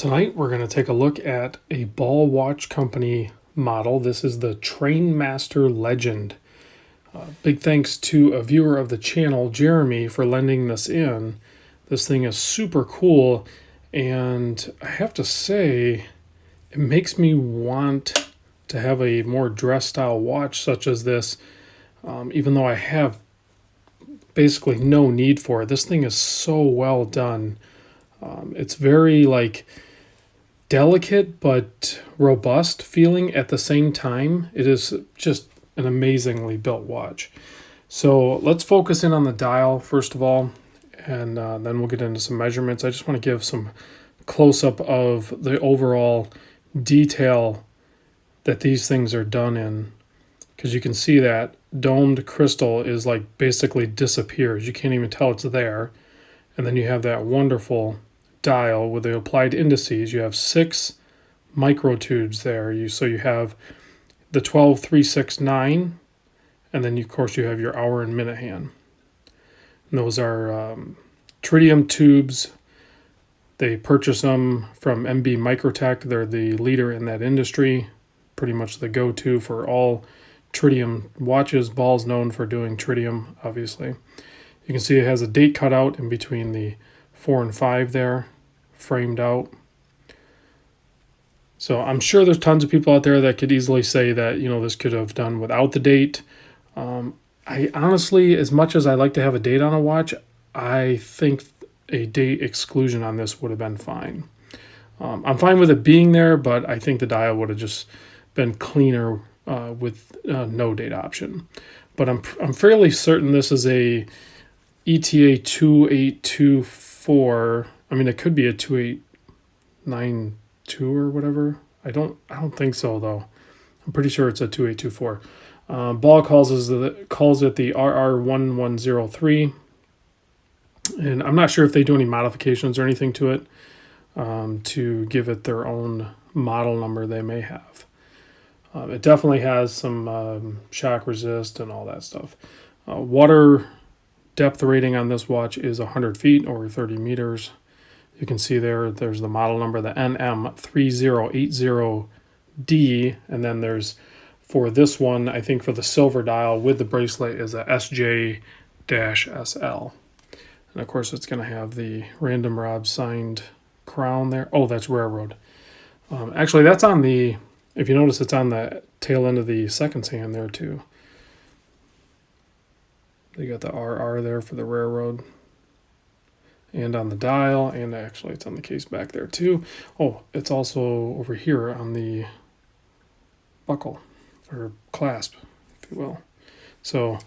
Tonight we're going to take a look at a ball watch company model. This is the Trainmaster Legend. Big thanks to a viewer of the channel, Jeremy, for lending this in. This thing is super cool, and I have to say, it makes me want to have a more dress style watch such as this, even though I have basically no need for it. This thing is so well done. It's very delicate but robust feeling at the same time. It is just an amazingly built watch. So let's focus in on the dial first of all, and then we'll get into some measurements. I just want to give some close-up of the overall detail that these things are done in, because you can see that domed crystal is basically disappears. You can't even tell it's there. And then you have that wonderful dial with the applied indices. You have 6 microtudes there. So you have the 12369, and then of course you have your hour and minute hand. And those are tritium tubes. They purchase them from MB Microtech. They're the leader in that industry, pretty much the go-to for all tritium watches. Ball's known for doing tritium, obviously. You can see it has a date cut out in between the 4 and 5 there, framed out. So I'm sure there's tons of people out there that could easily say that, this could have done without the date. I honestly, as much as I like to have a date on a watch, I think a date exclusion on this would have been fine. I'm fine with it being there, but I think the dial would have just been cleaner with no date option. But I'm fairly certain this is a ETA 2824. I mean, it could be a 2892 or whatever. I don't think so though. I'm pretty sure it's a 2824. Ball calls it the RR1103, and I'm not sure if they do any modifications or anything to it to give it their own model number. They may have. It definitely has some shock resist and all that stuff. Water depth rating on this watch is 100 feet or 30 meters. You can see there's the model number, the nm3080d, and then there's, for this one, I think for the silver dial with the bracelet, is a SJ-SL. And of course it's going to have the Random Rob signed crown there. Oh, that's railroad. Actually, that's on the, if you notice, it's on the tail end of the seconds hand there too. They got the RR there for the railroad. And on the dial, and actually it's on the case back there too. Oh, it's also over here on the buckle, or clasp, if you will. So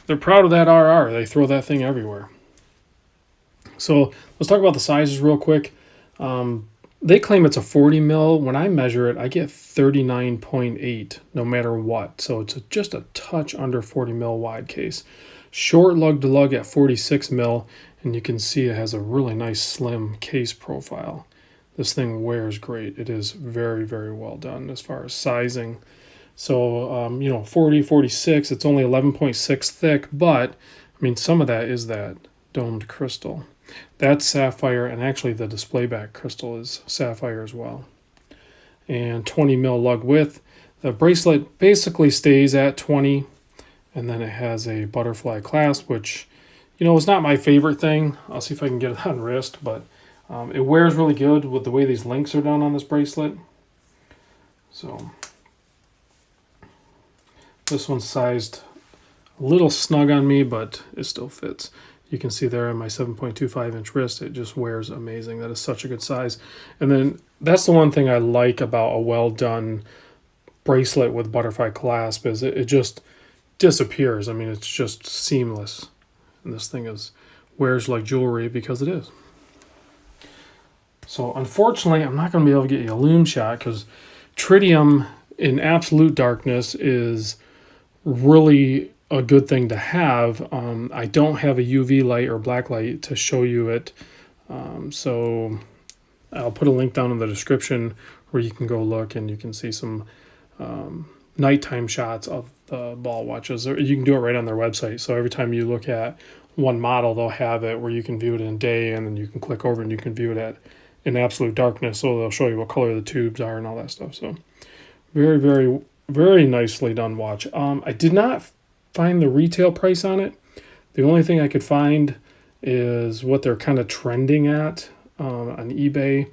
they're proud of that RR. They throw that thing everywhere. So let's talk about the sizes real quick. They claim it's a 40 mil. When I measure it, I get 39.8 no matter what. So it's just a touch under 40 mil wide case. Short lug to lug at 46 mil, and you can see it has a really nice slim case profile. This thing wears great. It is very, very well done as far as sizing. So, 40, 46, it's only 11.6 thick, but I mean, some of that is that domed crystal. That's sapphire, and actually the display back crystal is sapphire as well. And 20 mil lug width. The bracelet basically stays at 20, and then it has a butterfly clasp, which, is not my favorite thing. I'll see if I can get it on wrist, but it wears really good with the way these links are done on this bracelet. So this one's sized a little snug on me, but it still fits. You can see there on my 7.25 inch wrist, it just wears amazing. That is such a good size. And then that's the one thing I like about a well done bracelet with butterfly clasp, is it just disappears. I mean, it's just seamless. And this thing wears like jewelry because it is. So unfortunately, I'm not going to be able to get you a lume shot, because tritium in absolute darkness is really a good thing to have. I don't have a UV light or black light to show you it. So I'll put a link down in the description where you can go look and you can see some nighttime shots of the ball watches. Or you can do it right on their website. So every time you look at one model, they'll have it where you can view it in day, and then you can click over and you can view it in absolute darkness, so they'll show you what color the tubes are and all that stuff. So very, very, very nicely done watch. I did not find the retail price on it. The only thing I could find is what they're kind of trending at on eBay.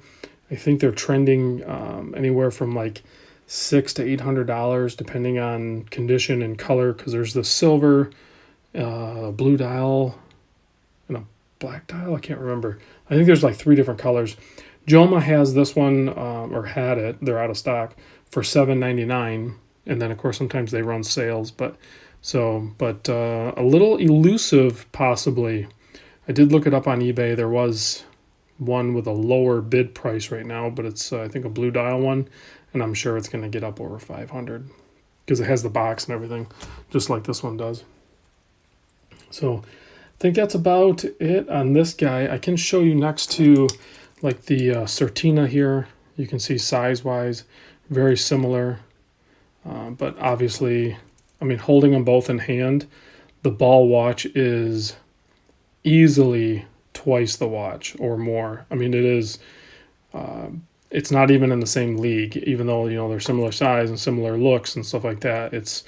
I think they're trending anywhere from like $600 to $800 depending on condition and color, because there's the silver, blue dial, and a black dial. I can't remember. I think there's like 3 different colors. Joma has this one, or had it. They're out of stock for $7.99, and then of course sometimes they run sales. But a little elusive possibly. I did look it up on eBay. There was one with a lower bid price right now, but it's I think a blue dial one, and I'm sure it's going to get up over 500 because it has the box and everything, just like this one does. So I think that's about it on this guy. I can show you next to like the Certina here. You can see size-wise, very similar, but obviously, I mean, holding them both in hand, the ball watch is easily twice the watch or more. I mean, it is. It's not even in the same league, even though they're similar size and similar looks and stuff like that. It's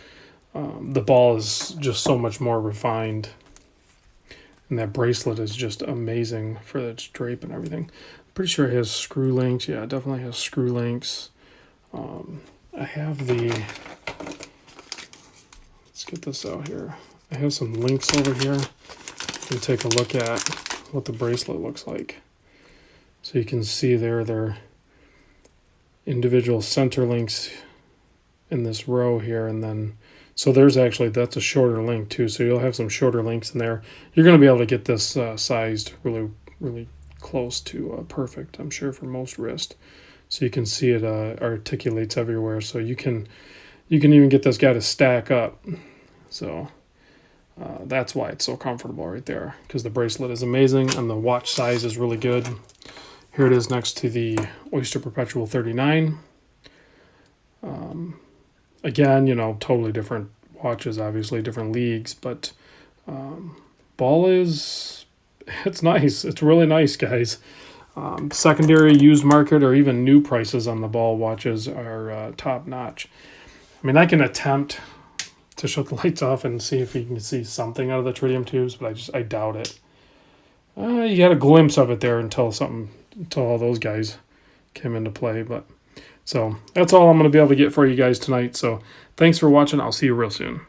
the ball is just so much more refined, and that bracelet is just amazing for its drape and everything. Pretty sure it has screw links. Yeah, it definitely has screw links. I have the. Let's get this out here. I have some links over here. You take a look at what the bracelet looks like. So you can see their individual center links in this row here, and then so there's actually, that's a shorter link too, so you'll have some shorter links in there. You're going to be able to get this sized really, really close to perfect, I'm sure, for most wrist. So you can see it articulates everywhere, so you can even get this guy to stack up. So that's why it's so comfortable right there, because the bracelet is amazing and the watch size is really good. Here it is next to the Oyster Perpetual 39. Again, totally different watches, obviously different leagues, but ball it's nice. It's really nice, guys. Secondary, used market, or even new prices on the ball watches are top notch. I mean, I can attempt to shut the lights off and see if you can see something out of the tritium tubes, but I doubt it. You got a glimpse of it there until all those guys came into play. But so that's all I'm going to be able to get for you guys tonight. So thanks for watching. I'll see you real soon.